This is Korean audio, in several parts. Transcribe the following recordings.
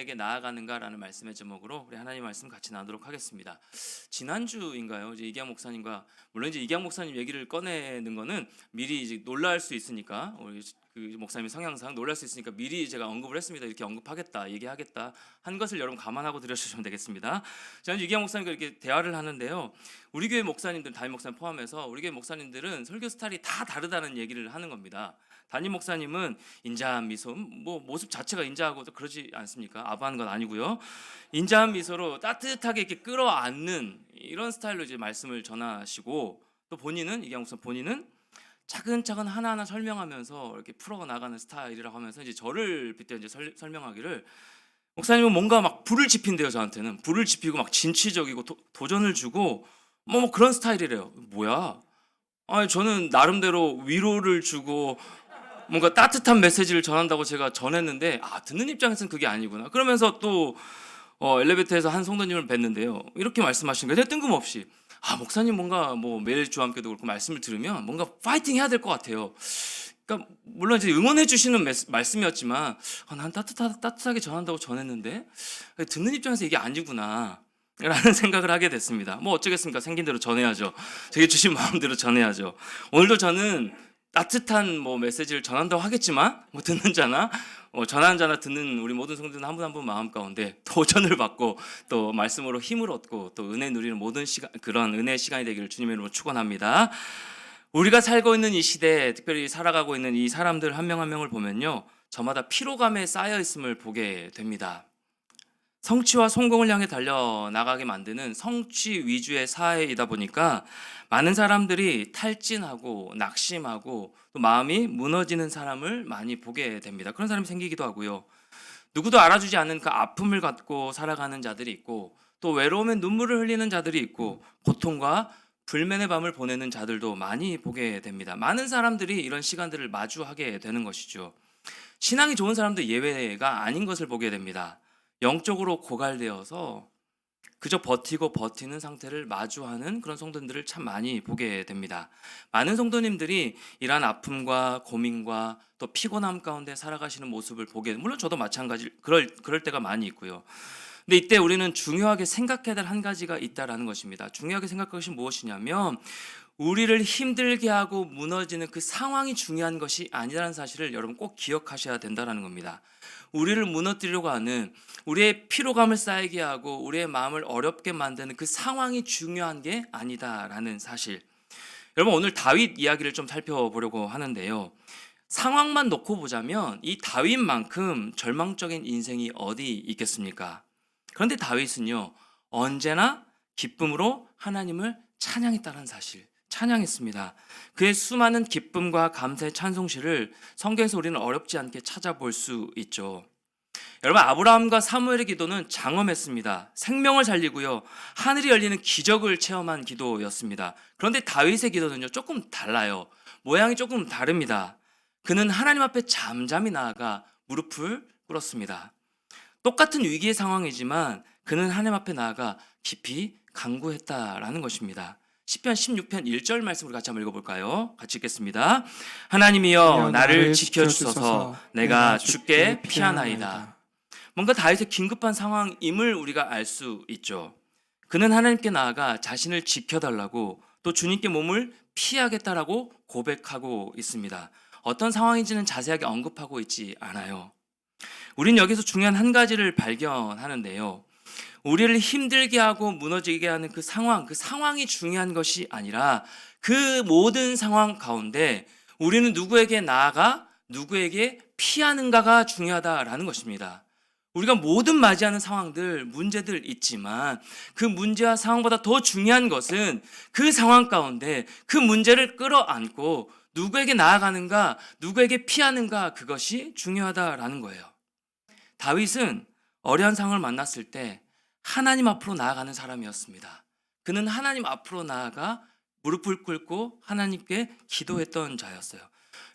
하나님에게 나아가는가라는 말씀의 제목으로 우리 하나님 말씀 같이 나누도록 하겠습니다. 지난주인가요? 이제 이기양 목사님과 물론 이제 이기양 목사님 얘기를 꺼내는 거는 미리 이제 놀랄 수 있으니까 우리 그 목사님의 성향상 놀랄 수 있으니까 미리 제가 언급을 했습니다. 이렇게 언급하겠다, 얘기하겠다 한 것을 여러분 감안하고 들으시면 되겠습니다. 지난주 이기양 목사님과 이렇게 대화를 하는데요. 우리 교회 목사님들, 담임 목사님 포함해서 우리 교회 목사님들은 설교 스타일이 다 다르다는 얘기를 하는 겁니다. 담임 목사님은 인자한 미소, 뭐 모습 자체가 인자하고 그러지 않습니까? 아부하는 건 아니고요. 인자한 미소로 따뜻하게 이렇게 끌어안는 이런 스타일로 이제 말씀을 전하시고, 또 본인은 이기양 목사님 본인은 차근차근 하나하나 설명하면서 이렇게 풀어 나가는 스타일이라고 하면서 이제 저를 빗대 이제 설명하기를, 목사님은 뭔가 막 불을 지핀대요. 저한테는 불을 지피고 막 진취적이고 도전을 주고 뭐 그런 스타일이래요. 뭐야? 아니 저는 나름대로 위로를 주고 뭔가 따뜻한 메시지를 전한다고 제가 전했는데, 듣는 입장에서는 그게 아니구나. 그러면서 또 엘리베이터에서 한 성도님을 뵀는데요. 이렇게 말씀하시는 거예요. 뜬금없이. 목사님 뭔가 뭐 매일 주함께도 그렇고 말씀을 들으면 뭔가 파이팅 해야 될 것 같아요. 그러니까 물론 이제 응원해 주시는 말씀이었지만, 난 따뜻하게 전한다고 전했는데 듣는 입장에서 이게 아니구나 라는 생각을 하게 됐습니다. 뭐 어쩌겠습니까? 생긴 대로 전해야죠. 제게 주신 마음대로 전해야죠. 오늘도 저는 따뜻한 뭐 메시지를 전한다고 하겠지만, 뭐 듣는 자나 전하는 자나 듣는 우리 모든 성도들 한 분 한 분 마음 가운데 도전을 받고 또 말씀으로 힘을 얻고 또 은혜 누리는 모든 시간, 그런 은혜의 시간이 되기를 주님의 이름으로 축원합니다. 우리가 살고 있는 이 시대에, 특별히 살아가고 있는 이 사람들 한 명 한 명을 보면요, 저마다 피로감에 쌓여 있음을 보게 됩니다. 성취와 성공을 향해 달려나가게 만드는 성취 위주의 사회이다 보니까 많은 사람들이 탈진하고 낙심하고 또 마음이 무너지는 사람을 많이 보게 됩니다. 그런 사람이 생기기도 하고요. 누구도 알아주지 않는 그 아픔을 갖고 살아가는 자들이 있고, 또 외로움에 눈물을 흘리는 자들이 있고, 고통과 불면의 밤을 보내는 자들도 많이 보게 됩니다. 많은 사람들이 이런 시간들을 마주하게 되는 것이죠. 신앙이 좋은 사람도 예외가 아닌 것을 보게 됩니다. 영적으로 고갈되어서 그저 버티고 버티는 상태를 마주하는 그런 성도님들을 참 많이 보게 됩니다. 많은 성도님들이 이러한 아픔과 고민과 또 피곤함 가운데 살아가시는 모습을 보게, 물론 저도 마찬가지 그럴 때가 많이 있고요. 근데 이때 우리는 중요하게 생각해야 될 한 가지가 있다라는 것입니다. 중요하게 생각할 것이 무엇이냐면, 우리를 힘들게 하고 무너지는 그 상황이 중요한 것이 아니라는 사실을 여러분 꼭 기억하셔야 된다는 겁니다. 우리를 무너뜨리려고 하는, 우리의 피로감을 쌓이게 하고 우리의 마음을 어렵게 만드는 그 상황이 중요한 게 아니다라는 사실. 여러분, 오늘 다윗 이야기를 좀 살펴보려고 하는데요. 상황만 놓고 보자면 이 다윗만큼 절망적인 인생이 어디 있겠습니까? 그런데 다윗은요, 언제나 기쁨으로 하나님을 찬양했다는 사실, 찬양했습니다. 그의 수많은 기쁨과 감사의 찬송시를 성경에서 우리는 어렵지 않게 찾아볼 수 있죠. 여러분, 아브라함과 사무엘의 기도는 장엄했습니다. 생명을 살리고요, 하늘이 열리는 기적을 체험한 기도였습니다. 그런데 다윗의 기도는요, 조금 달라요. 모양이 조금 다릅니다. 그는 하나님 앞에 잠잠히 나아가 무릎을 꿇었습니다. 똑같은 위기의 상황이지만 그는 하나님 앞에 나아가 깊이 간구했다라는 것입니다. 시편 16편 1절 말씀을 같이 한번 읽어볼까요? 같이 읽겠습니다. 하나님이여 나를 지켜주소서, 내가 주께 피하나이다. 뭔가 다윗의 긴급한 상황임을 우리가 알 수 있죠. 그는 하나님께 나아가 자신을 지켜달라고, 또 주님께 몸을 피하겠다라고 고백하고 있습니다. 어떤 상황인지는 자세하게 언급하고 있지 않아요. 우린 여기서 중요한 한 가지를 발견하는데요. 우리를 힘들게 하고 무너지게 하는 그 상황이 중요한 것이 아니라, 그 모든 상황 가운데 우리는 누구에게 나아가 누구에게 피하는가가 중요하다라는 것입니다. 우리가 모든 맞이하는 상황들, 문제들 있지만 그 문제와 상황보다 더 중요한 것은 그 상황 가운데 그 문제를 끌어안고 누구에게 나아가는가, 누구에게 피하는가, 그것이 중요하다라는 거예요. 다윗은 어려운 상황을 만났을 때 하나님 앞으로 나아가는 사람이었습니다. 그는 하나님 앞으로 나아가 무릎을 꿇고 하나님께 기도했던 자였어요.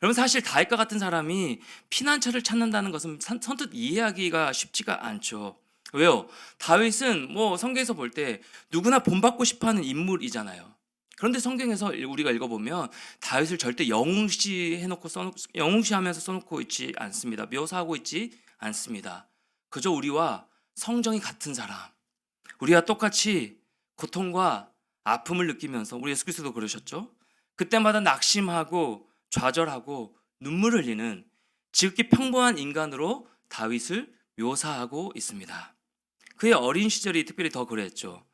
여러분, 사실 다윗과 같은 사람이 피난처를 찾는다는 것은 선뜻 이해하기가 쉽지가 않죠. 왜요? 다윗은 뭐 성경에서 볼 때 누구나 본받고 싶어하는 인물이잖아요. 그런데 성경에서 우리가 읽어보면 다윗을 절대 영웅시하면서 써놓고 있지 않습니다. 묘사하고 있지 않습니다. 그저 우리와 성정이 같은 사람, 우리와 똑같이 고통과 아픔을 느끼면서 우리 예수 그리스도도 그러셨죠. 그때마다 낙심하고 좌절하고 눈물 흘리는 지극히 평범한 인간으로 다윗을 묘사하고 있습니다. 그의 어린 시절이 특별히 더 그랬죠.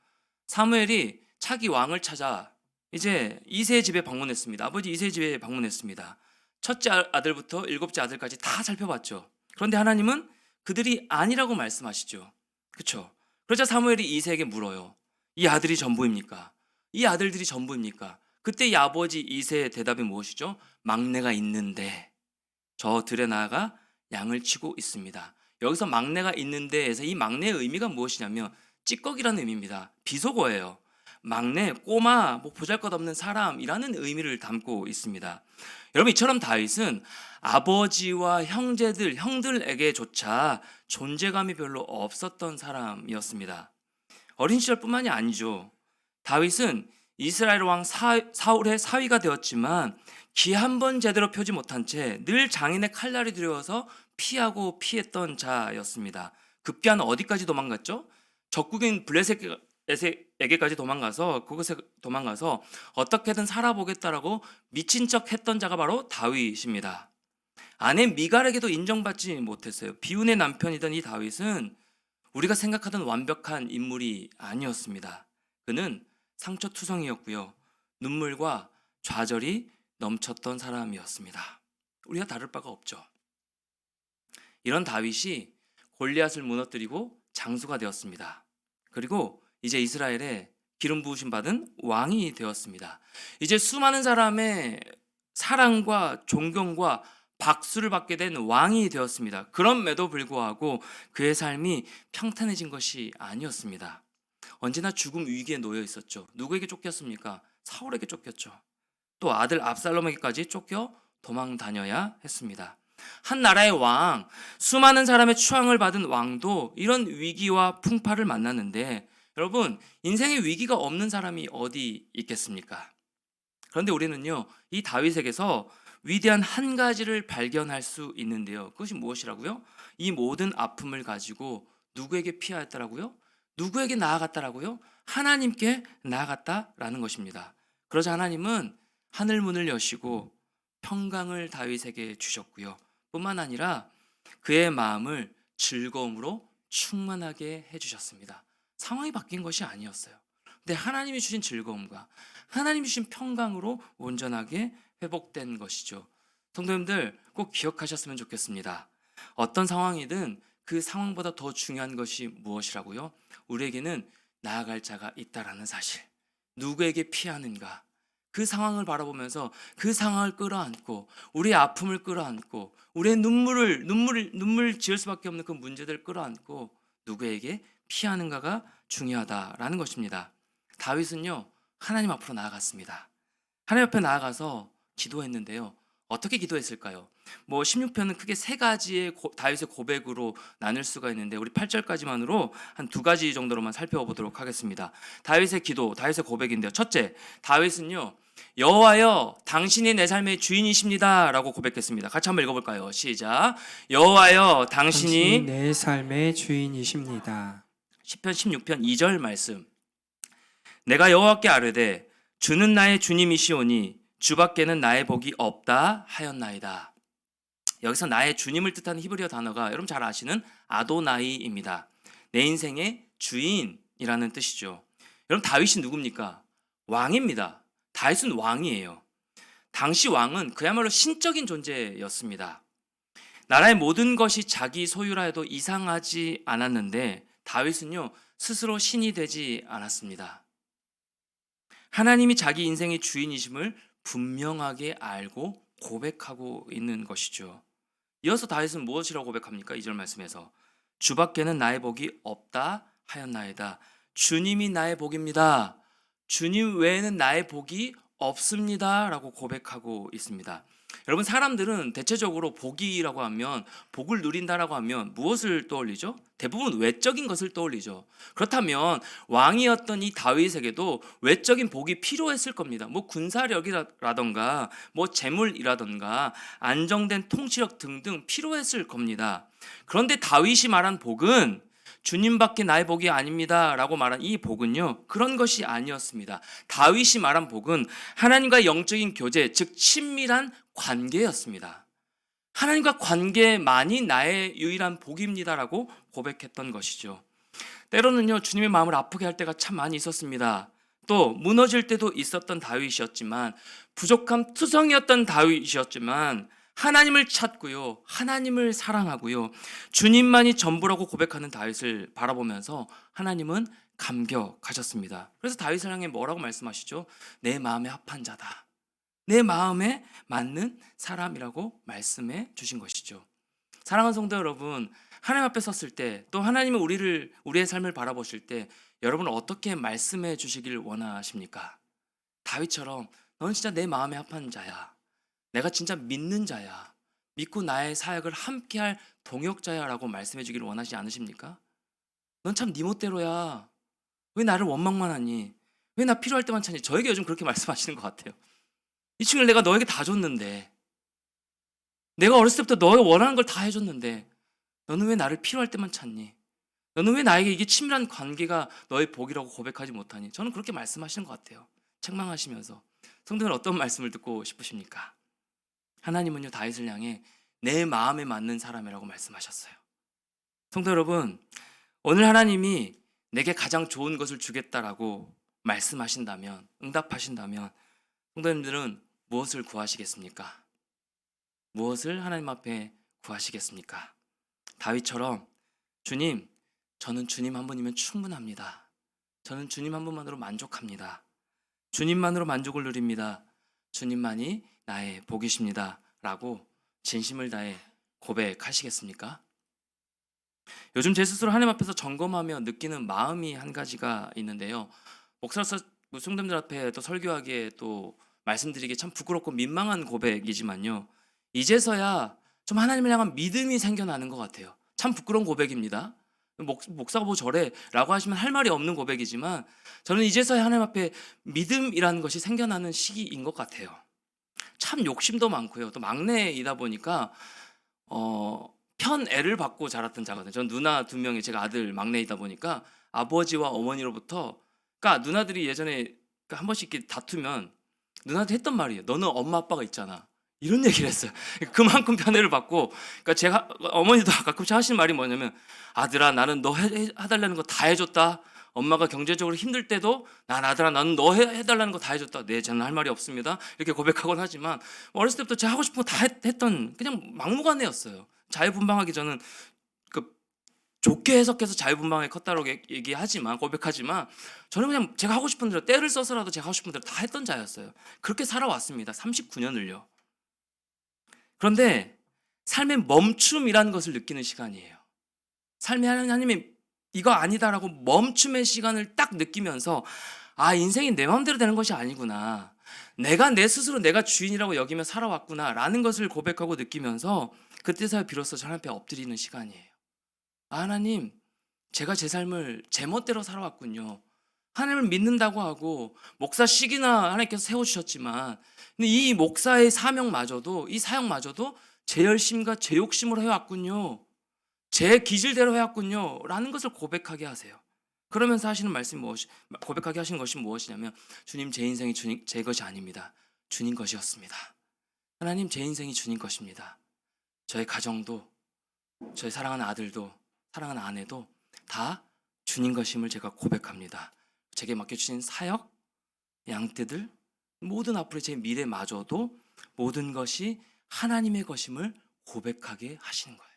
사무엘이 차기 왕을 찾아 이제 이세의 집에 방문했습니다. 아버지 이세의 집에 방문했습니다. 첫째 아들부터 일곱째 아들까지 다 살펴봤죠. 그런데 하나님은 그들이 아니라고 말씀하시죠. 그렇죠? 그러자 사무엘이 이세에게 물어요. 이 아들이 전부입니까? 이 아들들이 전부입니까? 그때 이 아버지 이세의 대답이 무엇이죠? 막내가 있는데 저 들에 나아가 양을 치고 있습니다. 여기서 막내가 있는데에서 이 막내의 의미가 무엇이냐면 찌꺼기라는 의미입니다. 비속어예요. 막내, 꼬마, 뭐 보잘것없는 사람이라는 의미를 담고 있습니다. 여러분 이처럼 다윗은 아버지와 형들에게조차 존재감이 별로 없었던 사람이었습니다. 어린 시절뿐만이 아니죠. 다윗은 이스라엘 왕 사울의 사위가 되었지만 기 한 번 제대로 펴지 못한 채 늘 장인의 칼날이 두려워서 피했던 자였습니다. 급기야는 어디까지 도망갔죠? 적국인 블레셋에게까지 도망가서 어떻게든 살아보겠다라고 미친 척 했던 자가 바로 다윗입니다. 아내 미갈에게도 인정받지 못했어요. 비운의 남편이던 이 다윗은 우리가 생각하던 완벽한 인물이 아니었습니다. 그는 상처투성이었고요. 눈물과 좌절이 넘쳤던 사람이었습니다. 우리가 다를 바가 없죠. 이런 다윗이 골리앗을 무너뜨리고 장수가 되었습니다. 그리고 이제 이스라엘에 기름 부으심 받은 왕이 되었습니다. 이제 수많은 사람의 사랑과 존경과 박수를 받게 된 왕이 되었습니다. 그럼에도 불구하고 그의 삶이 평탄해진 것이 아니었습니다. 언제나 죽음 위기에 놓여 있었죠. 누구에게 쫓겼습니까? 사울에게 쫓겼죠. 또 아들 압살롬에게까지 쫓겨 도망 다녀야 했습니다. 한 나라의 왕, 수많은 사람의 추앙을 받은 왕도 이런 위기와 풍파를 만났는데 여러분 인생에 위기가 없는 사람이 어디 있겠습니까? 그런데 우리는요 이 다윗에게서 위대한 한 가지를 발견할 수 있는데요. 그것이 무엇이라고요? 이 모든 아픔을 가지고 누구에게 피하였다라고요? 누구에게 나아갔다라고요? 하나님께 나아갔다라는 것입니다. 그러자 하나님은 하늘 문을 여시고 평강을 다윗에게 주셨고요. 뿐만 아니라 그의 마음을 즐거움으로 충만하게 해주셨습니다. 상황이 바뀐 것이 아니었어요. 근데 하나님이 주신 즐거움과 하나님이 주신 평강으로 온전하게 회복된 것이죠. 성도님들 꼭 기억하셨으면 좋겠습니다. 어떤 상황이든 그 상황보다 더 중요한 것이 무엇이라고요? 우리에게는 나아갈 자가 있다라는 사실. 누구에게 피하는가? 그 상황을 바라보면서 그 상황을 끌어안고 우리의 아픔을 끌어안고 우리의 눈물 지을 수밖에 없는 그 문제들을 끌어안고 누구에게 피하는가가 중요하다라는 것입니다. 다윗은요 하나님 앞으로 나아갔습니다. 하나님 앞에 나아가서 기도했는데요. 어떻게 기도했을까요? 16편은 크게 세 가지의 다윗의 고백으로 나눌 수가 있는데 우리 8절까지만으로 한 두 가지 정도로만 살펴보도록 하겠습니다. 다윗의 기도, 다윗의 고백인데요. 첫째, 다윗은요. 여호와여 당신이 내 삶의 주인이십니다 라고 고백했습니다. 같이 한번 읽어볼까요? 시작. 여호와여 당신이 내 삶의 주인이십니다. 시편 16편 2절 말씀. 내가 여호와께 아뢰되 주는 나의 주님이시오니 주밖에는 나의 복이 없다 하였나이다. 여기서 나의 주님을 뜻하는 히브리어 단어가 여러분 잘 아시는 아도나이입니다. 내 인생의 주인이라는 뜻이죠. 여러분 다윗이 누굽니까? 왕입니다. 다윗은 왕이에요. 당시 왕은 그야말로 신적인 존재였습니다. 나라의 모든 것이 자기 소유라 해도 이상하지 않았는데 다윗은요 스스로 신이 되지 않았습니다. 하나님이 자기 인생의 주인이심을 분명하게 알고 고백하고 있는 것이죠. 이어서 다윗은 무엇이라고 고백합니까? 2절 말씀에서 주밖에는 나의 복이 없다 하였나이다. 주님이 나의 복입니다. 주님 외에는 나의 복이 없습니다 라고 고백하고 있습니다. 여러분, 사람들은 대체적으로 복이라고 하면, 복을 누린다라고 하면 무엇을 떠올리죠? 대부분 외적인 것을 떠올리죠. 그렇다면 왕이었던 이 다윗에게도 외적인 복이 필요했을 겁니다. 뭐 군사력이라던가 뭐 재물이라던가 안정된 통치력 등등 필요했을 겁니다. 그런데 다윗이 말한 복은 주님밖에 나의 복이 아닙니다 라고 말한 이 복은요, 그런 것이 아니었습니다. 다윗이 말한 복은 하나님과 영적인 교제, 즉 친밀한 관계였습니다. 하나님과 관계만이 나의 유일한 복입니다라고 고백했던 것이죠. 때로는요, 주님의 마음을 아프게 할 때가 참 많이 있었습니다. 또 무너질 때도 있었던 다윗이었지만, 부족함 투성이었던 다윗이었지만, 하나님을 찾고요, 하나님을 사랑하고요, 주님만이 전부라고 고백하는 다윗을 바라보면서 하나님은 감격하셨습니다. 그래서 다윗을 향해 뭐라고 말씀하시죠? 내 마음에 합한 자다, 내 마음에 맞는 사람이라고 말씀해 주신 것이죠. 사랑하는 성도 여러분, 하나님 앞에 섰을 때, 또 하나님은 우리의 삶을 바라보실 때 여러분은 어떻게 말씀해 주시길 원하십니까? 다윗처럼 너는 진짜 내 마음에 합한 자야, 내가 진짜 믿는 자야, 믿고 나의 사역을 함께할 동역자야 라고 말씀해 주기를 원하지 않으십니까? 넌 참 네 멋대로야, 왜 나를 원망만 하니, 왜 나 필요할 때만 찾니? 저에게 요즘 그렇게 말씀하시는 것 같아요. 이 친구를 내가 너에게 다 줬는데, 내가 어렸을 때부터 너가 원하는 걸 다 해줬는데 너는 왜 나를 필요할 때만 찾니? 너는 왜 나에게 이게 친밀한 관계가 너의 복이라고 고백하지 못하니? 저는 그렇게 말씀하시는 것 같아요. 책망하시면서. 성도는 어떤 말씀을 듣고 싶으십니까? 하나님은요, 다윗을 향해 내 마음에 맞는 사람이라고 말씀하셨어요. 성도 여러분, 오늘 하나님이 내게 가장 좋은 것을 주겠다라고 말씀하신다면, 응답하신다면 성도님들은 무엇을 구하시겠습니까? 무엇을 하나님 앞에 구하시겠습니까? 다윗처럼 주님, 저는 주님 한 분이면 충분합니다. 저는 주님 한 분만으로 만족합니다. 주님만으로 만족을 누립니다. 주님만이 나의 복이십니다 라고 진심을 다해 고백하시겠습니까? 요즘 제 스스로 하나님 앞에서 점검하며 느끼는 마음이 한 가지가 있는데요, 목사로서 성도님들 앞에 또 설교하기에 또 말씀드리기 참 부끄럽고 민망한 고백이지만요, 이제서야 좀 하나님을 향한 믿음이 생겨나는 것 같아요. 참 부끄러운 고백입니다. 목사가 뭐 저래 라고 하시면 할 말이 없는 고백이지만, 저는 이제서야 하나님 앞에 믿음이라는 것이 생겨나는 시기인 것 같아요. 참 욕심도 많고요, 또 막내이다 보니까 편애를 받고 자랐던 자거든요. 전 누나 2명이, 제가 아들 막내이다 보니까 아버지와 어머니로부터, 그러니까 누나들이 예전에 한 번씩 이렇게 다투면 누나한테 했던 말이에요. 너는 엄마 아빠가 있잖아, 이런 얘기를 했어요. 그만큼 편애를 받고, 그러니까 제가, 어머니도 가끔씩 하시는 말이 뭐냐면, 아들아, 나는 너 해달라는 거 다 해줬다. 엄마가 경제적으로 힘들 때도 아들아, 나는 너 해달라는 거 다 해줬다. 네, 저는 할 말이 없습니다, 이렇게 고백하곤 하지만, 어렸을 때부터 제가 하고 싶은 거 다 했던 그냥 막무가내였어요. 자유분방하기 저는 좋게 해석해서 자유분방하게 컸다고 얘기하지만, 고백하지만, 저는 그냥 제가 하고 싶은 대로, 때를 써서라도 제가 하고 싶은 대로 다 했던 자였어요. 그렇게 살아왔습니다. 39년을요. 그런데 삶의 멈춤이라는 것을 느끼는 시간이에요. 삶에 하나님이 이거 아니다라고 멈춤의 시간을 딱 느끼면서, 아, 인생이 내 마음대로 되는 것이 아니구나, 내가 내 스스로 내가 주인이라고 여기며 살아왔구나 라는 것을 고백하고 느끼면서, 그때서야 비로소 하나님 앞에 엎드리는 시간이에요. 아, 하나님, 제가 제 삶을 제 멋대로 살아왔군요. 하나님을 믿는다고 하고 목사식이나 하나님께서 세워주셨지만, 근데 이 목사의 사명마저도, 이 사역마저도 제 열심과 제 욕심으로 해왔군요, 제 기질대로 해왔군요 라는 것을 고백하게 하세요. 그러면서 하시는 말씀이 고백하게 하시는 것이 무엇이냐면, 주님, 제 인생이 제 것이 아닙니다. 주님 것이었습니다. 하나님, 제 인생이 주님 것입니다. 저의 가정도, 저의 사랑하는 아들도, 사랑하는 아내도 다 주님 것임을 제가 고백합니다. 제게 맡겨주신 사역, 양떼들, 모든 앞으로의 제 미래마저도 모든 것이 하나님의 것임을 고백하게 하시는 거예요.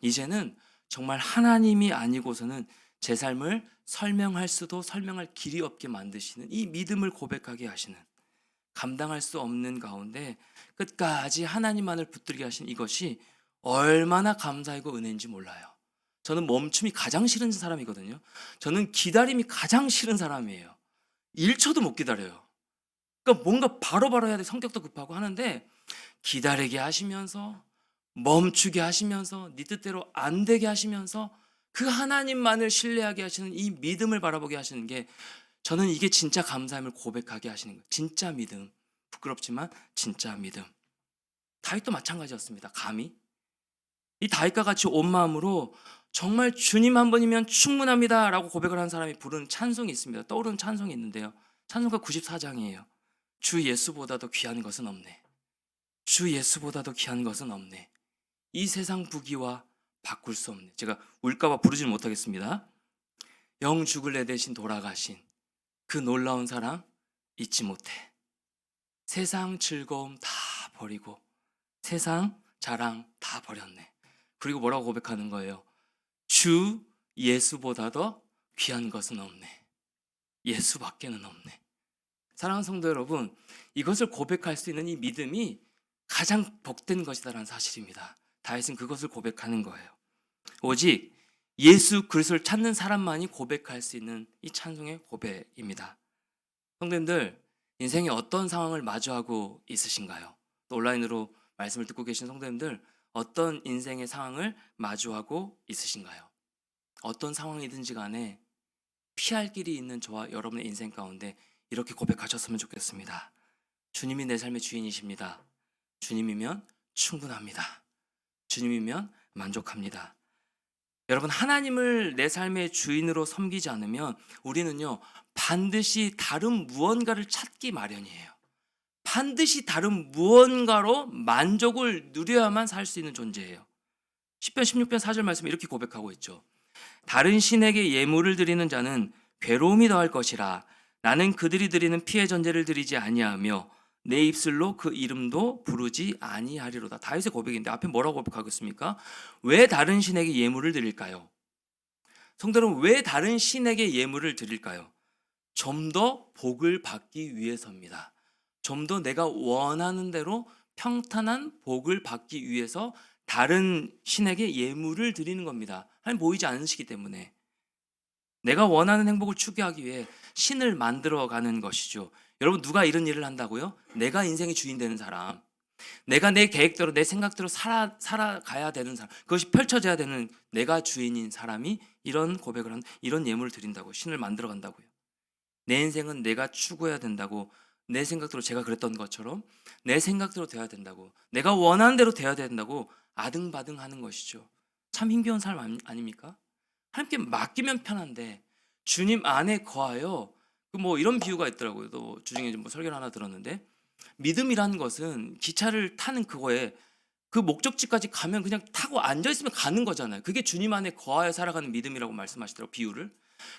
이제는 정말 하나님이 아니고서는 제 삶을 설명할 수도 설명할 길이 없게 만드시는 이 믿음을 고백하게 하시는, 감당할 수 없는 가운데 끝까지 하나님만을 붙들게 하신 이것이 얼마나 감사하고 은혜인지 몰라요. 저는 멈춤이 가장 싫은 사람이거든요. 저는 기다림이 가장 싫은 사람이에요. 1초도 못 기다려요. 그러니까 뭔가 바로바로 해야 돼. 성격도 급하고 하는데 기다리게 하시면서 멈추게 하시면서 네 뜻대로 안 되게 하시면서 그 하나님만을 신뢰하게 하시는 이 믿음을 바라보게 하시는 게 저는 이게 진짜 감사함을 고백하게 하시는 거예요. 진짜 믿음. 부끄럽지만 진짜 믿음. 다윗도 마찬가지였습니다. 감히 이 다윗과 같이 온 마음으로 정말 주님 한 분이면 충분합니다 라고 고백을 한 사람이 부르는 찬송이 있습니다. 떠오르는 찬송이 있는데요. 찬송가 94장이에요. 주 예수보다도 귀한 것은 없네. 주 예수보다도 귀한 것은 없네. 이 세상 부귀와 바꿀 수 없네. 제가 울까봐 부르지는 못하겠습니다. 영 죽을 내 대신 돌아가신 그 놀라운 사랑 잊지 못해. 세상 즐거움 다 버리고 세상 자랑 다 버렸네. 그리고 뭐라고 고백하는 거예요? 주 예수보다도 귀한 것은 없네. 예수밖에는 없네. 사랑하는 성도 여러분, 이것을 고백할 수 있는 이 믿음이 가장 복된 것이다라는 사실입니다. 다윗은 그것을 고백하는 거예요. 오직 예수 그리스도를 찾는 사람만이 고백할 수 있는 이 찬송의 고백입니다. 성도님들, 인생에 어떤 상황을 마주하고 있으신가요? 또 온라인으로 말씀을 듣고 계신 성도님들, 어떤 인생의 상황을 마주하고 있으신가요? 어떤 상황이든지 간에 피할 길이 있는 저와 여러분의 인생 가운데 이렇게 고백하셨으면 좋겠습니다. 주님이 내 삶의 주인이십니다. 주님이면 충분합니다. 주님이면 만족합니다. 여러분, 하나님을 내 삶의 주인으로 섬기지 않으면 우리는요, 반드시 다른 무언가를 찾기 마련이에요. 반드시 다른 무언가로 만족을 누려야만 살 수 있는 존재예요. 10편 16편 4절 말씀에 이렇게 고백하고 있죠. 다른 신에게 예물을 드리는 자는 괴로움이 더할 것이라. 나는 그들이 드리는 피의 전제를 드리지 아니하며 내 입술로 그 이름도 부르지 아니하리로다. 다윗의 고백인데 앞에 뭐라고 고백하고 있습니까? 왜 다른 신에게 예물을 드릴까요? 성도 여러분, 왜 다른 신에게 예물을 드릴까요? 좀 더 복을 받기 위해서입니다. 좀 더 내가 원하는 대로 평탄한 복을 받기 위해서 다른 신에게 예물을 드리는 겁니다. 하나님 보이지 않으시기 때문에 내가 원하는 행복을 추구하기 위해 신을 만들어가는 것이죠. 여러분, 누가 이런 일을 한다고요? 내가 인생의 주인 되는 사람, 내가 내 계획대로 내 생각대로 살아가야 되는 사람, 그것이 펼쳐져야 되는 내가 주인인 사람이 이런 고백을 한, 이런 예물을 드린다고, 신을 만들어간다고요. 내 인생은 내가 추구해야 된다고, 내 생각대로, 제가 그랬던 것처럼 내 생각대로 돼야 된다고, 내가 원하는 대로 돼야 된다고 아등바등하는 것이죠. 참 힘겨운 삶 아닙니까? 하나님께 맡기면 편한데 주님 안에 거하여, 뭐 이런 비유가 있더라고요. 또 주중에 뭐 설교를 하나 들었는데, 믿음이라는 것은 기차를 타는 그거에 그 목적지까지 가면 그냥 타고 앉아 있으면 가는 거잖아요. 그게 주님 안에 거하여 살아가는 믿음이라고 말씀하시더라고요. 비유를.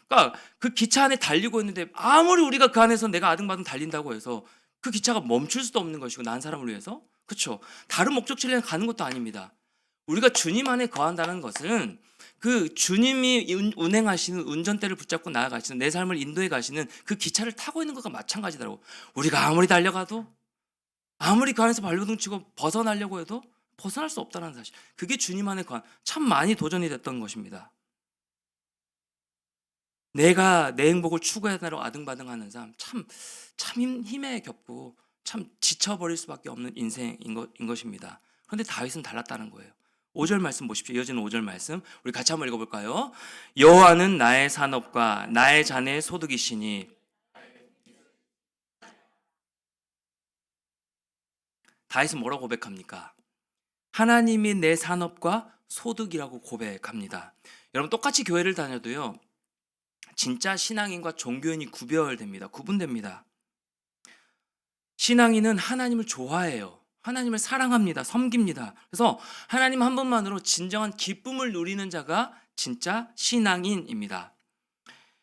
그러니까 그 기차 안에 달리고 있는데 아무리 우리가 그 안에서 내가 아등바등 달린다고 해서 그 기차가 멈출 수도 없는 것이고, 난 사람을 위해서, 그렇죠? 다른 목적지를 향해 가는 것도 아닙니다. 우리가 주님 안에 거한다는 것은 그 주님이 운행하시는, 운전대를 붙잡고 나아가시는, 내 삶을 인도해 가시는 그 기차를 타고 있는 것과 마찬가지더라고. 우리가 아무리 달려가도, 아무리 그 안에서 발버둥 치고 벗어나려고 해도 벗어날 수 없다는 사실, 그게 주님 안에 거한, 참 많이 도전이 됐던 것입니다. 내가 내 행복을 추구하느라고 아등바등하는 삶, 참 힘에 겹고 참 지쳐버릴 수밖에 없는 인생인 것입니다. 그런데 다윗은 달랐다는 거예요. 5절 말씀 보십시오. 이어지는 5절 말씀 우리 같이 한번 읽어볼까요? 여호와는 나의 산업과 나의 자네의 소득이시니. 다윗은 뭐라고 고백합니까? 하나님이 내 산업과 소득이라고 고백합니다. 여러분, 똑같이 교회를 다녀도요, 진짜 신앙인과 종교인이 구분됩니다. 신앙인은 하나님을 좋아해요. 하나님을 사랑합니다. 섬깁니다. 그래서 하나님 한 분만으로 진정한 기쁨을 누리는 자가 진짜 신앙인입니다.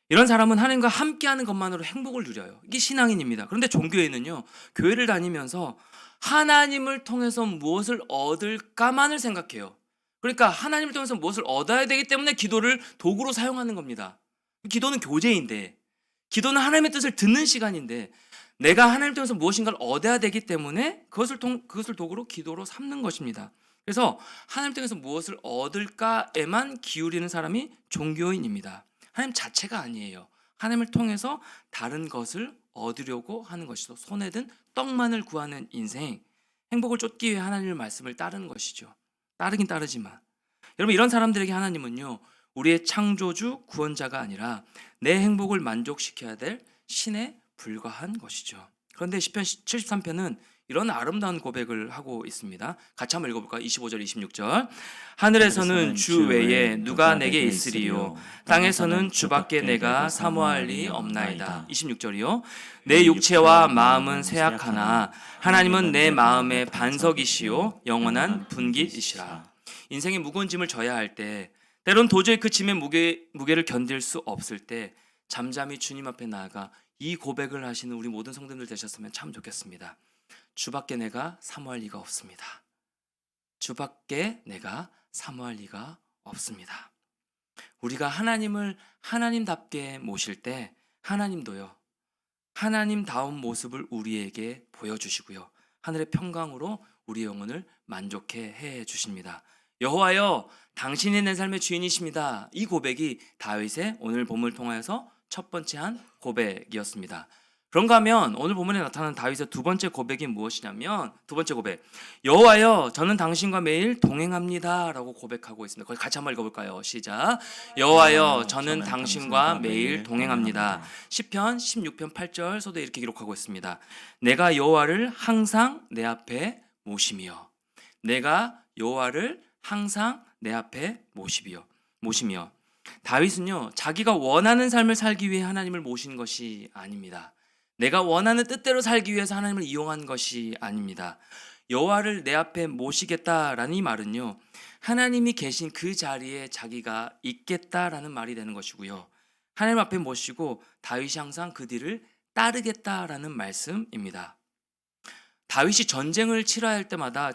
이런 사람은 하나님과 함께하는 것만으로 행복을 누려요. 이게 신앙인입니다. 그런데 종교인은요, 교회를 다니면서 하나님을 통해서 무엇을 얻을까만을 생각해요. 그러니까 하나님을 통해서 무엇을 얻어야 되기 때문에 기도를 도구로 사용하는 겁니다. 기도는 교제인데, 기도는 하나님의 뜻을 듣는 시간인데, 내가 하나님 통해서 무엇인가를 얻어야 되기 때문에 그것을 도구로 기도로 삼는 것입니다. 그래서 하나님 통해서 무엇을 얻을까에만 기울이는 사람이 종교인입니다. 하나님 자체가 아니에요. 하나님을 통해서 다른 것을 얻으려고 하는 것이죠. 손에 든 떡만을 구하는 인생, 행복을 쫓기 위해 하나님의 말씀을 따르는 것이죠. 따르긴 따르지만 여러분, 이런 사람들에게 하나님은요, 우리의 창조주 구원자가 아니라 내 행복을 만족시켜야 될 신에 불과한 것이죠. 그런데 시편 73편은 이런 아름다운 고백을 하고 있습니다. 같이 한번 읽어볼까요? 25절 26절. 하늘에서는 주 외에 누가 내게 있으리요, 땅에서는 주밖에 내가 사모할 리 없나이다. 26절이요. 내 육체와 마음은 쇠약하나 하나님은 내 마음의 반석이시요 영원한 분깃이시라. 인생의 무거운 짐을 져야 할 때, 때론 도저히 그 짐의 무게를 견딜 수 없을 때 잠잠히 주님 앞에 나아가 이 고백을 하시는 우리 모든 성도님들 되셨으면 참 좋겠습니다. 주밖에 내가 사모할 리가 없습니다. 주밖에 내가 사모할 리가 없습니다. 우리가 하나님을 하나님답게 모실 때 하나님도요, 하나님다운 모습을 우리에게 보여주시고요, 하늘의 평강으로 우리 영혼을 만족해 해 주십니다. 여호와여, 당신이 내 삶의 주인이십니다. 이 고백이 다윗의 오늘 본문을 통하여서 첫 번째 한 고백이었습니다. 그런가 하면 오늘 본문에 나타나는 다윗의 두 번째 고백이 무엇이냐면, 두 번째 고백, 여호와여, 저는 당신과 매일 동행합니다 라고 고백하고 있습니다. 거기 같이 한번 읽어볼까요? 시작. 여호와여, 저는 당신과 매일 동행합니다. 시편 16편 8절서도 이렇게 기록하고 있습니다. 내가 여호와를 항상 내 앞에 모시며, 내가 여호와를 항상 내 앞에 모시며. 다윗은요, 자기가 원하는 삶을 살기 위해 하나님을 모신 것이 아닙니다. 내가 원하는 뜻대로 살기 위해서 하나님을 이용한 것이 아닙니다. 여호와를 내 앞에 모시겠다라는 이 말은요, 하나님이 계신 그 자리에 자기가 있겠다라는 말이 되는 것이고요, 하나님 앞에 모시고 다윗이 항상 그 뒤를 따르겠다라는 말씀입니다. 다윗이 전쟁을 치러야 할 때마다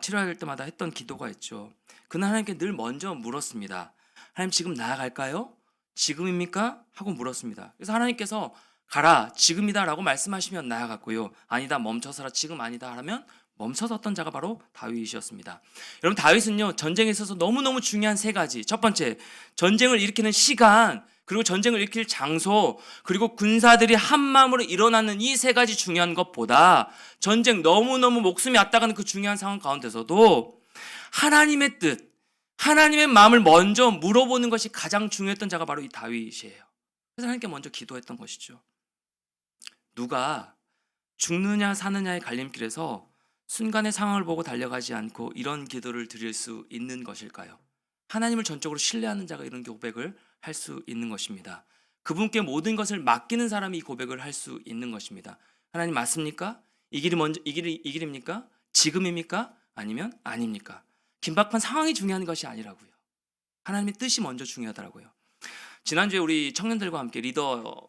했던 기도가 있죠. 그는 하나님께 늘 먼저 물었습니다. 하나님, 지금 나아갈까요? 지금입니까? 하고 물었습니다. 그래서 하나님께서 가라, 지금이다 라고 말씀하시면 나아갔고요, 아니다, 멈춰서라, 지금 아니다 하면 멈춰섰던 자가 바로 다윗이었습니다. 여러분, 다윗은요, 전쟁에 있어서 너무너무 중요한 세 가지, 첫 번째, 전쟁을 일으키는 시간, 그리고 전쟁을 일으킬 장소, 그리고 군사들이 한 마음으로 일어나는 이 세 가지 중요한 것보다 전쟁 너무너무 목숨이 앞다가는 그 중요한 상황 가운데서도 하나님의 뜻, 하나님의 마음을 먼저 물어보는 것이 가장 중요했던 자가 바로 이 다윗이에요. 그래서 하나님께 먼저 기도했던 것이죠. 누가 죽느냐 사느냐의 갈림길에서 순간의 상황을 보고 달려가지 않고 이런 기도를 드릴 수 있는 것일까요? 하나님을 전적으로 신뢰하는 자가 이런 고백을 할 수 있는 것입니다. 그분께 모든 것을 맡기는 사람이 이 고백을 할 수 있는 것입니다. 하나님, 맞습니까? 이 길입니까? 지금입니까? 아니면 아닙니까? 긴박한 상황이 중요한 것이 아니라고요. 하나님의 뜻이 먼저 중요하더라고요. 지난주에 우리 청년들과 함께 리더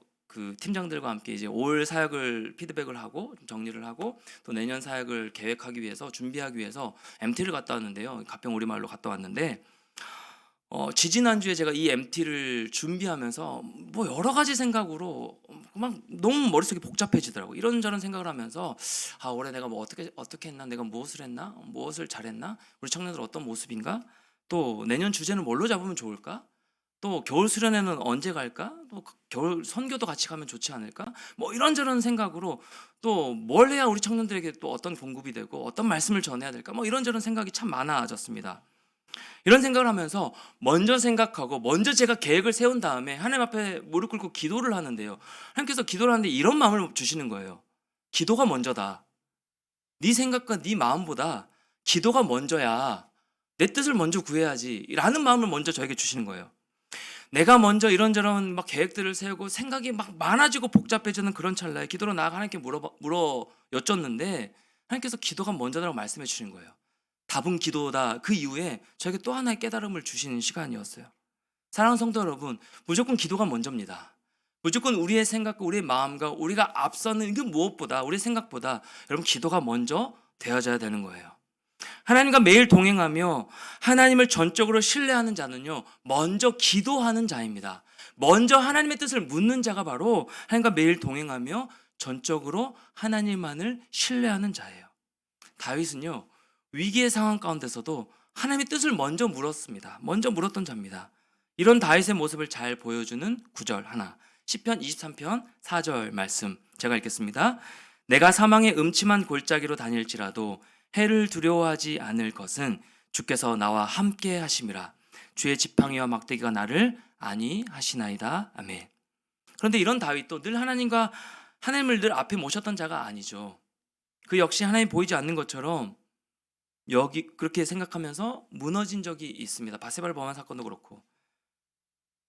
팀장들과 함께 이제 올 사역을 피드백을 하고 정리를 하고 또 내년 사역을 계획하기 위해서 준비하기 위해서 MT를 갔다 왔는데요. 가평 우리마을로 갔다 왔는데 지지난주에 제가 이 MT를 준비하면서 뭐 여러 가지 생각으로 막 너무 머릿속이 복잡해지더라고요. 이런저런 생각을 하면서 올해 내가 뭐 어떻게 했나, 내가 무엇을 했나, 무엇을 잘했나, 우리 청년들 어떤 모습인가, 또 내년 주제는 뭘로 잡으면 좋을까, 또 겨울 수련회는 언제 갈까, 또 겨울 선교도 같이 가면 좋지 않을까, 뭐 이런저런 생각으로 또 뭘 해야 우리 청년들에게 또 어떤 공급이 되고 어떤 말씀을 전해야 될까, 뭐 이런저런 생각이 참 많아졌습니다. 이런 생각을 하면서 먼저 생각하고 먼저 제가 계획을 세운 다음에 하나님 앞에 무릎 꿇고 기도를 하는데요, 하나님께서 기도를 하는데 이런 마음을 주시는 거예요. 기도가 먼저다. 네 생각과 네 마음보다 기도가 먼저야. 내 뜻을 먼저 구해야지 라는 마음을 먼저 저에게 주시는 거예요. 내가 먼저 이런저런 막 계획들을 세우고 생각이 막 많아지고 복잡해지는 그런 찰나에 기도로 나아가 하나님께 여쭙는데 하나님께서 기도가 먼저라고 말씀해 주시는 거예요. 답은 기도다. 그 이후에 저에게 또 하나의 깨달음을 주시는 시간이었어요. 사랑하는 성도 여러분, 무조건 기도가 먼저입니다. 무조건 우리의 생각과 우리의 마음과 우리가 앞서는 그 무엇보다, 우리의 생각보다 여러분 기도가 먼저 되어져야 되는 거예요. 하나님과 매일 동행하며 하나님을 전적으로 신뢰하는 자는요, 먼저 기도하는 자입니다. 먼저 하나님의 뜻을 묻는 자가 바로 하나님과 매일 동행하며 전적으로 하나님만을 신뢰하는 자예요. 다윗은요, 위기의 상황 가운데서도 하나님의 뜻을 먼저 물었습니다. 먼저 물었던 자입니다. 이런 다윗의 모습을 잘 보여주는 구절 하나, 시편 23편 4절 말씀 제가 읽겠습니다. 내가 사망의 음침한 골짜기로 다닐지라도 해를 두려워하지 않을 것은 주께서 나와 함께 하심이라. 주의 지팡이와 막대기가 나를 안위하시나이다. 아멘. 그런데 이런 다윗도 늘 하나님을 늘 앞에 모셨던 자가 아니죠. 그 역시 하나님 보이지 않는 것처럼 여기 그렇게 생각하면서 무너진 적이 있습니다. 바세바를 범한 사건도 그렇고.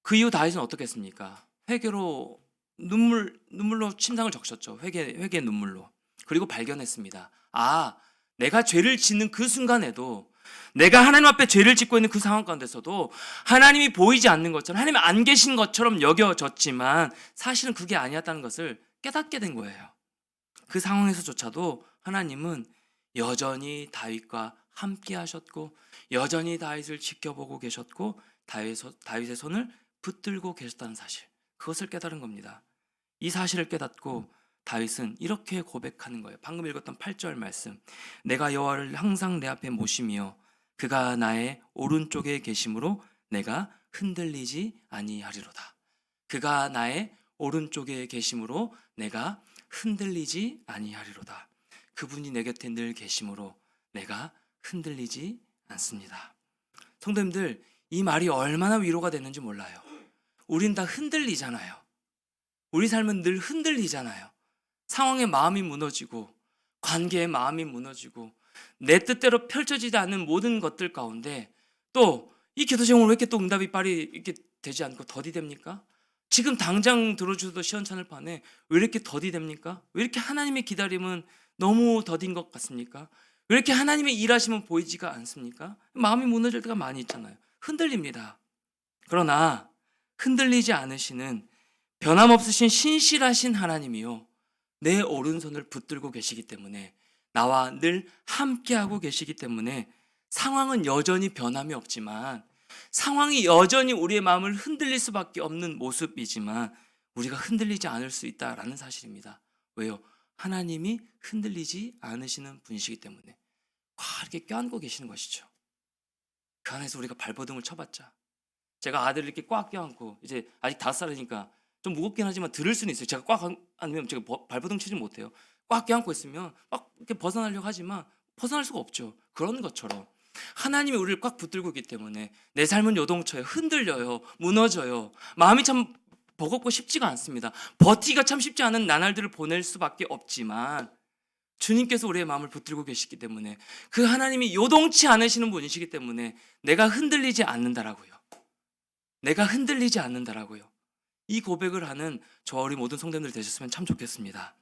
그 이후 다윗은 어떻게 했습니까? 회개로 눈물로 침상을 적셨죠. 회개 눈물로. 그리고 발견했습니다. 아, 내가 죄를 짓는 그 순간에도, 내가 하나님 앞에 죄를 짓고 있는 그 상황 가운데서도 하나님이 보이지 않는 것처럼, 하나님이 안 계신 것처럼 여겨졌지만 사실은 그게 아니었다는 것을 깨닫게 된 거예요. 그 상황에서조차도 하나님은 여전히 다윗과 함께 하셨고, 여전히 다윗을 지켜보고 계셨고, 다윗의 손을 붙들고 계셨다는 사실, 그것을 깨달은 겁니다. 이 사실을 깨닫고 다윗은 이렇게 고백하는 거예요. 방금 읽었던 8절 말씀. 내가 여호와를 항상 내 앞에 모시며 그가 나의 오른쪽에 계심으로 내가 흔들리지 아니하리로다. 그가 나의 오른쪽에 계심으로 내가 흔들리지 아니하리로다. 그분이 내 곁에 늘 계심으로 내가 흔들리지 않습니다. 성도님들, 이 말이 얼마나 위로가 됐는지 몰라요. 우린 다 흔들리잖아요. 우리 삶은 늘 흔들리잖아요. 상황에 마음이 무너지고, 관계에 마음이 무너지고, 내 뜻대로 펼쳐지지 않는 모든 것들 가운데 또 이 기도 제목은 왜 이렇게 또 응답이 빨리 이렇게 되지 않고 더디됩니까? 지금 당장 들어주셔도 시원찮을 판에 왜 이렇게 더디됩니까? 왜 이렇게 하나님의 기다림은 너무 더딘 것 같습니까? 왜 이렇게 하나님의 일하심은 보이지가 않습니까? 마음이 무너질 때가 많이 있잖아요. 흔들립니다. 그러나 흔들리지 않으시는 변함없으신 신실하신 하나님이요, 내 오른손을 붙들고 계시기 때문에, 나와 늘 함께하고 계시기 때문에 상황은 여전히 변함이 없지만, 상황이 여전히 우리의 마음을 흔들릴 수밖에 없는 모습이지만 우리가 흔들리지 않을 수 있다라는 사실입니다. 왜요? 하나님이 흔들리지 않으시는 분이시기 때문에 이렇게 껴안고 계시는 것이죠. 그 안에서 우리가 발버둥을 쳐봤자, 제가 아들을 이렇게 꽉 껴안고, 이제 아직 5살이니까 좀 무겁긴 하지만 들을 수는 있어요. 제가 꽉 안으면 제가 발버둥 치지 못해요. 꽉 껴안고 있으면 막 이렇게 벗어나려고 하지만 벗어날 수가 없죠. 그런 것처럼 하나님이 우리를 꽉 붙들고 있기 때문에 내 삶은 요동쳐요. 흔들려요. 무너져요. 마음이 참 버겁고 쉽지가 않습니다. 버티기가 참 쉽지 않은 나날들을 보낼 수밖에 없지만 주님께서 우리의 마음을 붙들고 계시기 때문에, 그 하나님이 요동치 않으시는 분이시기 때문에 내가 흔들리지 않는다라고요. 내가 흔들리지 않는다라고요. 이 고백을 하는 저와 우리 모든 성도님들 되셨으면 참 좋겠습니다.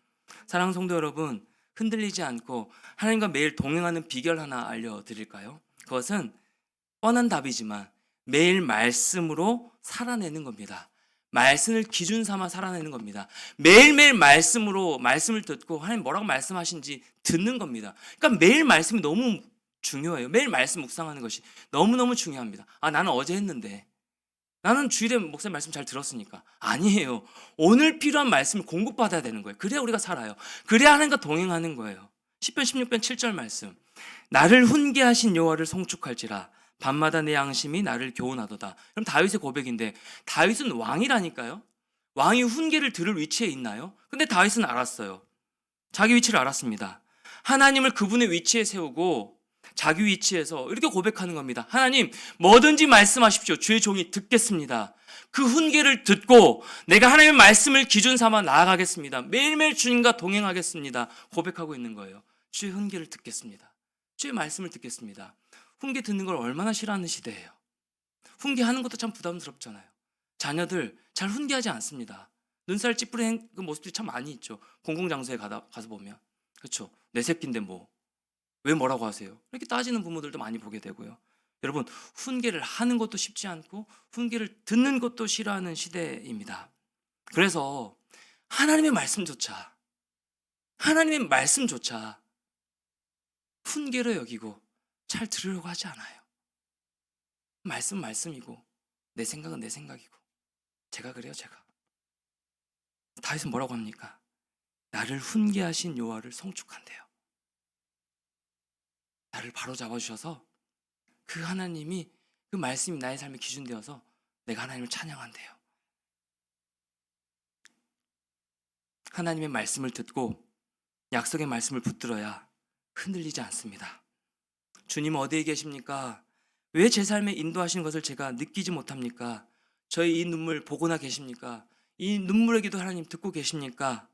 사랑하는 성도 여러분, 흔들리지 않고 하나님과 매일 동행하는 비결 하나 알려드릴까요? 그것은 뻔한 답이지만 매일 말씀으로 살아내는 겁니다. 말씀을 기준 삼아 살아내는 겁니다. 매일매일 말씀을 듣고 하나님 뭐라고 말씀하신지 듣는 겁니다. 그러니까 매일 말씀이 너무 중요해요. 매일 말씀 묵상하는 것이 너무너무 중요합니다. 나는 어제 했는데, 나는 주일에 목사님 말씀 잘 들었으니까. 아니에요. 오늘 필요한 말씀을 공급받아야 되는 거예요. 그래야 우리가 살아요. 그래야 하나님과 동행하는 거예요. 시편 16편 7절 말씀. 나를 훈계하신 여호와를 송축할지라 밤마다 내 양심이 나를 교훈하도다. 그럼 다윗의 고백인데, 다윗은 왕이라니까요. 왕이 훈계를 들을 위치에 있나요? 근데 다윗은 알았어요. 자기 위치를 알았습니다. 하나님을 그분의 위치에 세우고 자기 위치에서 이렇게 고백하는 겁니다. 하나님, 뭐든지 말씀하십시오. 주의 종이 듣겠습니다. 그 훈계를 듣고 내가 하나님의 말씀을 기준 삼아 나아가겠습니다. 매일매일 주님과 동행하겠습니다. 고백하고 있는 거예요. 주의 훈계를 듣겠습니다. 주의 말씀을 듣겠습니다. 훈계 듣는 걸 얼마나 싫어하는 시대예요. 훈계하는 것도 참 부담스럽잖아요. 자녀들 잘 훈계하지 않습니다. 눈살 찌푸린 그 모습들이 참 많이 있죠. 공공장소에 가서 보면. 그렇죠. 내 새끼인데 왜 뭐라고 하세요? 이렇게 따지는 부모들도 많이 보게 되고요. 여러분, 훈계를 하는 것도 쉽지 않고 훈계를 듣는 것도 싫어하는 시대입니다. 그래서 하나님의 말씀조차 훈계로 여기고 잘 들으려고 하지 않아요. 말씀이고 내 생각은 내 생각이고, 제가 그래요. 제가. 다윗은 뭐라고 합니까? 나를 훈계하신 여호와를 송축한대요. 나를 바로 잡아주셔서 그 하나님이, 그 말씀이 나의 삶의 기준 되어서 내가 하나님을 찬양한대요. 하나님의 말씀을 듣고 약속의 말씀을 붙들어야 흔들리지 않습니다. 주님 어디에 계십니까? 왜 제 삶에 인도하시는 것을 제가 느끼지 못합니까? 저희 이 눈물 보고나 계십니까? 이 눈물의 기도 하나님 듣고 계십니까?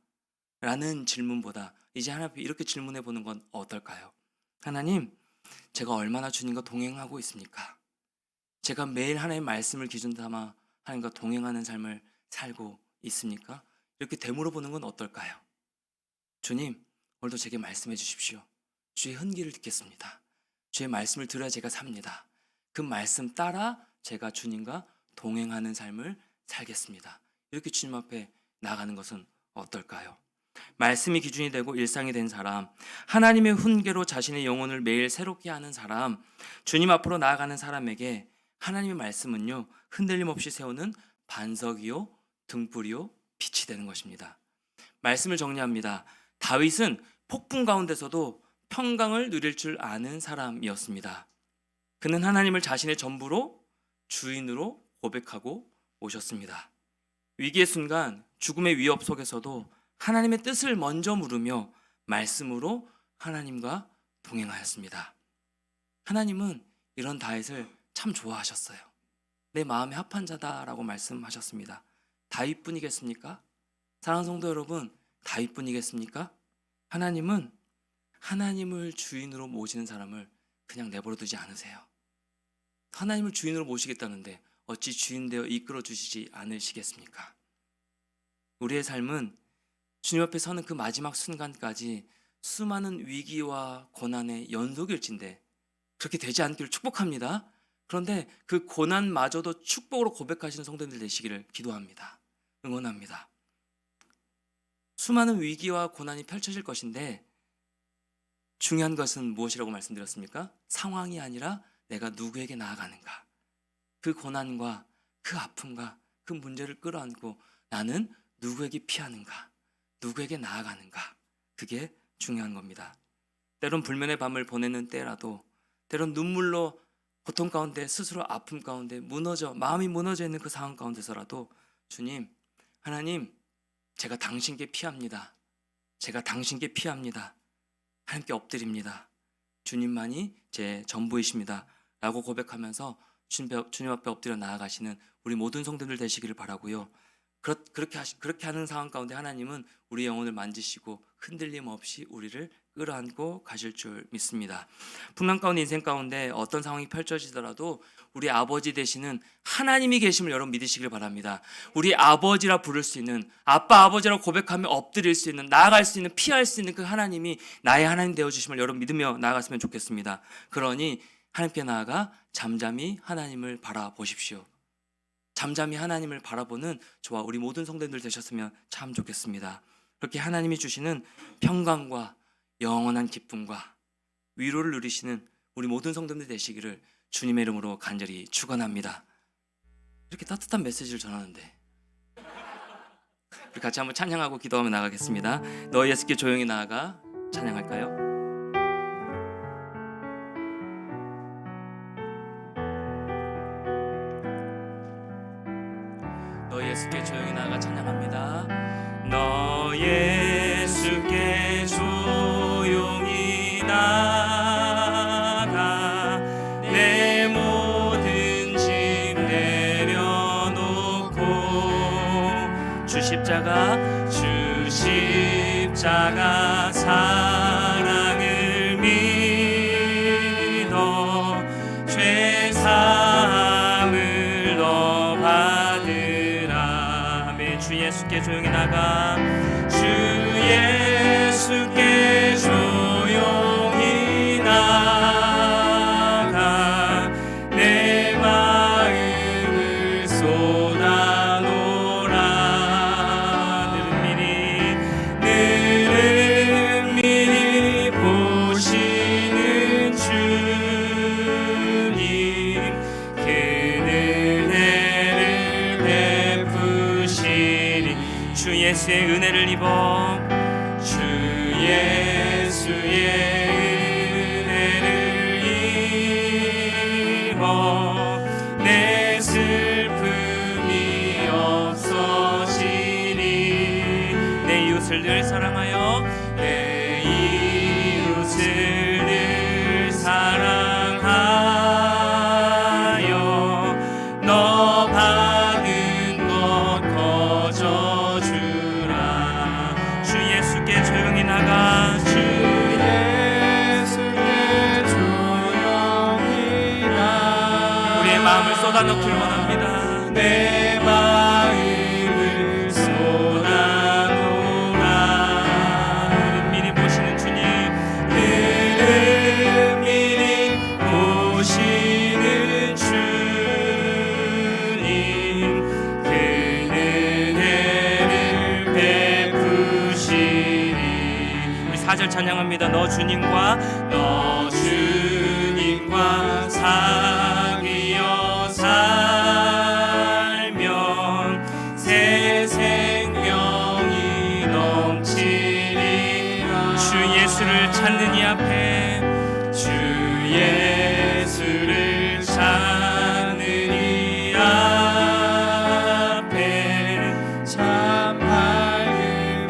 라는 질문보다 이제 하나님 앞에 이렇게 질문해 보는 건 어떨까요? 하나님, 제가 얼마나 주님과 동행하고 있습니까? 제가 매일 하나님의 말씀을 기준 삼아 하나님과 동행하는 삶을 살고 있습니까? 이렇게 되물어 보는 건 어떨까요? 주님, 오늘도 제게 말씀해 주십시오. 주의 흔기를 듣겠습니다. 주의 말씀을 들어야 제가 삽니다. 그 말씀 따라 제가 주님과 동행하는 삶을 살겠습니다. 이렇게 주님 앞에 나아가는 것은 어떨까요? 말씀이 기준이 되고 일상이 된 사람, 하나님의 훈계로 자신의 영혼을 매일 새롭게 하는 사람, 주님 앞으로 나아가는 사람에게 하나님의 말씀은요, 흔들림 없이 세우는 반석이요, 등불이요, 빛이 되는 것입니다. 말씀을 정리합니다. 다윗은 폭풍 가운데서도 평강을 누릴 줄 아는 사람이었습니다. 그는 하나님을 자신의 전부로, 주인으로 고백하고 오셨습니다. 위기의 순간, 죽음의 위협 속에서도 하나님의 뜻을 먼저 물으며 말씀으로 하나님과 동행하였습니다. 하나님은 이런 다윗을 참 좋아하셨어요. 내 마음에 합한 자다라고 말씀하셨습니다. 다윗뿐이겠습니까? 사랑하는 성도 여러분, 다윗뿐이겠습니까? 하나님은 하나님을 주인으로 모시는 사람을 그냥 내버려 두지 않으세요. 하나님을 주인으로 모시겠다는데 어찌 주인 되어 이끌어 주시지 않으시겠습니까? 우리의 삶은 주님 앞에 서는 그 마지막 순간까지 수많은 위기와 고난의 연속일진데 그렇게 되지 않기를 축복합니다. 그런데 그 고난마저도 축복으로 고백하시는 성도님들 되시기를 기도합니다. 응원합니다. 수많은 위기와 고난이 펼쳐질 것인데 중요한 것은 무엇이라고 말씀드렸습니까? 상황이 아니라 내가 누구에게 나아가는가. 그 고난과 그 아픔과 그 문제를 끌어안고 나는 누구에게 피하는가, 누구에게 나아가는가. 그게 중요한 겁니다. 때론 불면의 밤을 보내는 때라도, 때론 눈물로 고통 가운데 스스로 아픔 가운데 마음이 무너져 있는 그 상황 가운데서라도 주님, 하나님, 제가 당신께 피합니다. 제가 당신께 피합니다. 하나님께 엎드립니다. 주님만이 제 전부이십니다. 라고 고백하면서 주님 앞에 엎드려 나아가시는 우리 모든 성도들 되시기를 바라고요. 그렇게 하는 상황 가운데 하나님은 우리 영혼을 만지시고 흔들림 없이 우리를 끌어안고 가실 줄 믿습니다. 풍랑 가운데 인생 가운데 어떤 상황이 펼쳐지더라도 우리 아버지 되시는 하나님이 계심을 여러분 믿으시길 바랍니다. 우리 아버지라 부를 수 있는, 아빠 아버지라고 고백하며 엎드릴 수 있는, 나아갈 수 있는, 피할 수 있는 그 하나님이 나의 하나님 되어주심을 여러분 믿으며 나아갔으면 좋겠습니다. 그러니 하나님께 나아가 잠잠히 하나님을 바라보십시오. 잠잠히 하나님을 바라보는 저와 우리 모든 성도님들 되셨으면 참 좋겠습니다. 그렇게 하나님이 주시는 평강과 영원한 기쁨과 위로를 누리시는 우리 모든 성도님들 되시기를 주님의 이름으로 간절히 축원합니다. 이렇게 따뜻한 메시지를 전하는데 우리 같이 한번 찬양하고 기도하며 나가겠습니다. 너희 예수께 조용히 나아가 찬양할까요? 너 예수께 조용히 나아가 찬양합니다. 너 예수께 조용히 나아가 내 모든 짐 내려놓고 주 십자가 사랑을 믿어 죄 사함을 너 받으라. 아멘. 주 예수께 조용히 나가 주 예수께 조용히 나가 내 마음을 쏟아놓으라. 늘은 미리 보시는 주님 그 은혜를 베푸시리. 주 예수의 은혜를 입어 주 예수의 은혜를 입어 내 슬픔이 없어지니 내 이웃을 4절 찬양합니다. 너 주님과 사귀어 살면 새 생명이 넘치리라. 주 예수를 찾는 이 앞에 주 예수를 찾는 이 앞에 참 밝은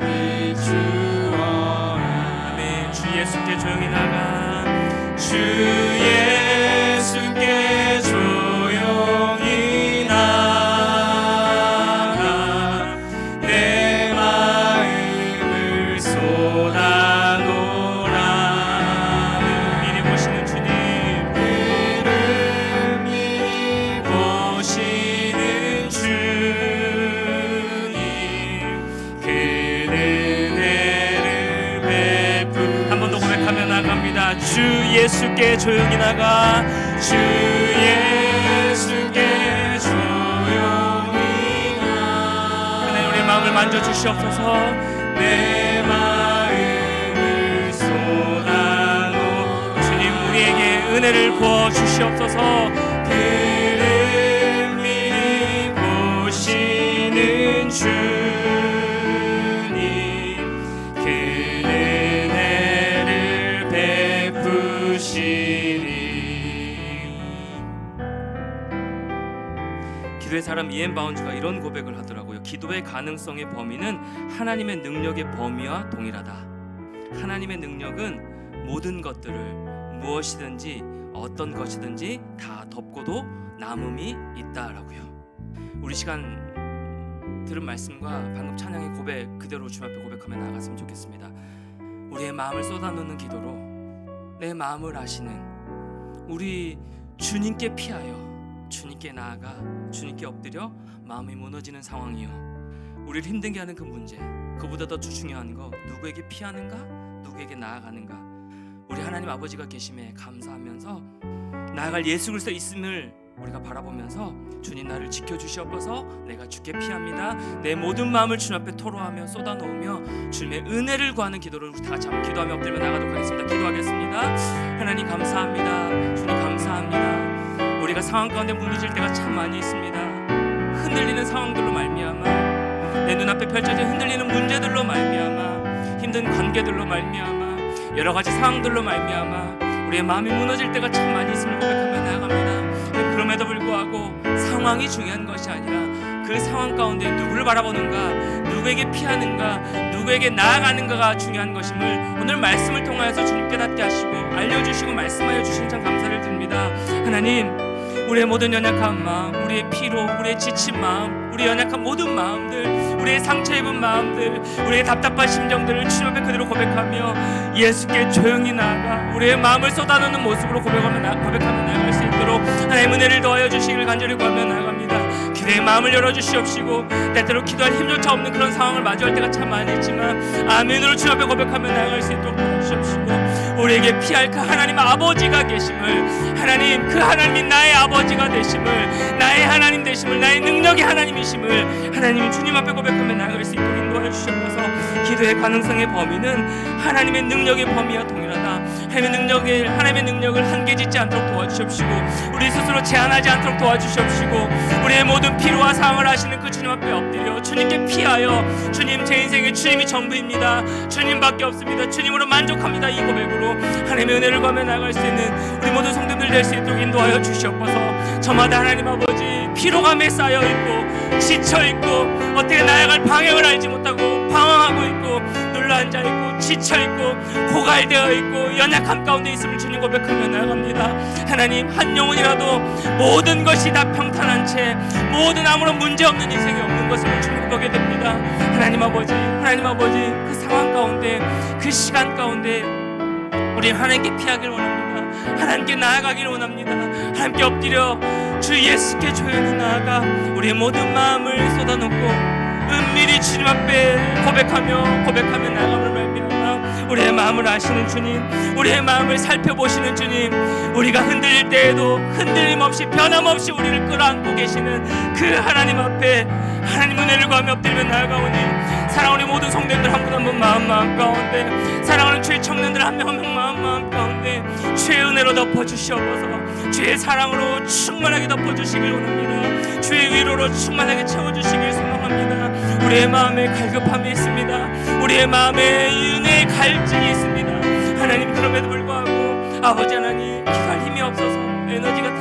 빛이 주어라. 아멘. 주 예수께 조용히 나가. 주 예수께 조용히 나가. 내 마음을 쏟아놓으라. 미리 보시는 주님, 미리 보시는 주님, 그 은혜를 베푸. 한 번 더 고백하며 나갑니다. 주 예수께 조용히 나가. 주 예수께 조용히 나가. 하나님 우리의 마음을 만져주시옵소서. 내 마음을 쏟아놓. 주님 우리에게 은혜를 부어주시옵소서. 그를 미리 보시는 주님, 그 은혜를 베푸시니. 기도의 사람 이엔 바운즈가 이런 고백을 하더라고요. 기도의 가능성의 범위는 하나님의 능력의 범위와 동일하다. 하나님의 능력은 모든 것들을 무엇이든지 어떤 것이든지 다 덮고도 남음이 있다라고요. 우리 시간 들은 말씀과 방금 찬양의 고백 그대로 주님 앞에 고백하며 나아갔으면 좋겠습니다. 우리의 마음을 쏟아놓는 기도로 내 마음을 아시는 우리 주님께 피하여 주님께 나아가 주님께 엎드려 마음이 무너지는 상황이요, 우리를 힘들게 하는 그 문제, 그보다 더 중요한 거 누구에게 피하는가, 누구에게 나아가는가. 우리 하나님 아버지가 계심에 감사하면서 나아갈 예수 그리스도 있음을 우리가 바라보면서 주님 나를 지켜주시옵소서. 내가 주께 피합니다. 내 모든 마음을 주님 앞에 토로하며 쏟아놓으며 주님의 은혜를 구하는 기도를 다 같이 한번 기도하며 엎드리며 나가도록 하겠습니다. 기도하겠습니다. 하나님 감사합니다. 주님 감사합니다. 우리가 상황 가운데 무너질 때가 참 많이 있습니다. 흔들리는 상황들로 말미암아, 내 눈앞에 펼쳐진 흔들리는 문제들로 말미암아, 힘든 관계들로 말미암아, 여러 가지 상황들로 말미암아 우리의 마음이 무너질 때가 참 많이 있음을 고백하며 나아갑니다. 그럼에도 불구하고 상황이 중요한 것이 아니라 그 상황 가운데 누구를 바라보는가, 누구에게 피하는가, 누구에게 나아가는가가 중요한 것임을 오늘 말씀을 통하여서 주님 깨닫게 하시고 알려주시고 말씀하여 주신 참 감사를 드립니다. 하나님, 우리의 모든 연약한 마음, 우리의 피로, 우리의 지친 마음, 우리의 연약한 모든 마음들, 우리의 상처 입은 마음들, 우리의 답답한 심정들을 주님 앞에 그대로 고백하며 예수께 조용히 나아가 우리의 마음을 쏟아놓는 모습으로 고백하며 나아갈 수 있도록 하나님의 은혜를 더하여 주시기를 간절히 구하며 나아갑니다. 기도의 마음을 열어주시옵시고 때때로 기도할 힘조차 없는 그런 상황을 마주할 때가 참 많이 있지만 아멘으로 주님 앞에 고백하며 나아갈 수 있도록 도와주시옵시고 우리에게 피할 그 하나님 아버지가 계심을, 하나님 그 하나님이 나의 아버지가 되심을, 나의 하나님 되심을, 나의 능력의 하나님이심을 하나님이 주님 앞에 고백하며 나아갈 수 있도록 인도하여 주시옵소서. 기도의 가능성의 범위는 하나님의 능력의 범위와 동일하다. 하나님의 능력을 한계 짓지 않도록 도와주시옵시고 우리 스스로 제한하지 않도록 도와주시옵시고 우리의 모든 필요와 상황을 아시는 그 주님 앞에 엎드려 주님께 피하여 주님, 제 인생에 주님이 전부입니다. 주님밖에 없습니다. 주님으로 만족합니다. 이 고백으로 하나님의 은혜를 구하며 나아갈 수 있는 우리 모든 성도들 될 수 있도록 인도하여 주시옵소서. 저마다 하나님 아버지 피로감에 쌓여있고 지쳐있고 어떻게 나아갈 방향을 알지 못하고 방황하고 있고 눌러앉아 있고 지쳐있고 고갈되어 있고 연약함 가운데 있음을 주님 고백하며 나아갑니다. 하나님, 한 영혼이라도 모든 것이 다 평탄한 채 모든 아무런 문제없는 인생이 없는 것을 주님 고백하게 됩니다. 하나님 아버지 그 상황 가운데 그 시간 가운데 우리 하나님께 피하기를 원합니다. 하나님께 나아가기를 원합니다. 하나님께 엎드려 주 예수께 조용히 나아가 우리의 모든 마음을 쏟아놓고 은밀히 주님 앞에 고백하며 나아감을 말미암아 우리의 마음을 아시는 주님, 우리의 마음을 살펴보시는 주님, 우리가 흔들릴 때에도 흔들림 없이 변함없이 우리를 끌어안고 계시는 그 하나님 앞에 하나님 은혜를 구하며 엎드리며 나아가오니 사랑하는 모든 성도님들 한 분 한 분 마음 가운데, 사랑하는 주의 청년들 한 명 한 명 마음 가운데 주의 은혜로 덮어주시옵소서. 주의 사랑으로 충만하게 덮어주시길 원합니다. 주의 위로로 충만하게 채워주시길 소망합니다. 우리의 마음에 갈급함이 있습니다. 우리의 마음에 은혜의 갈증이 있습니다. 하나님, 그럼에도 불구하고 아버지 하나님, 기갈 힘이 없어서 에너지가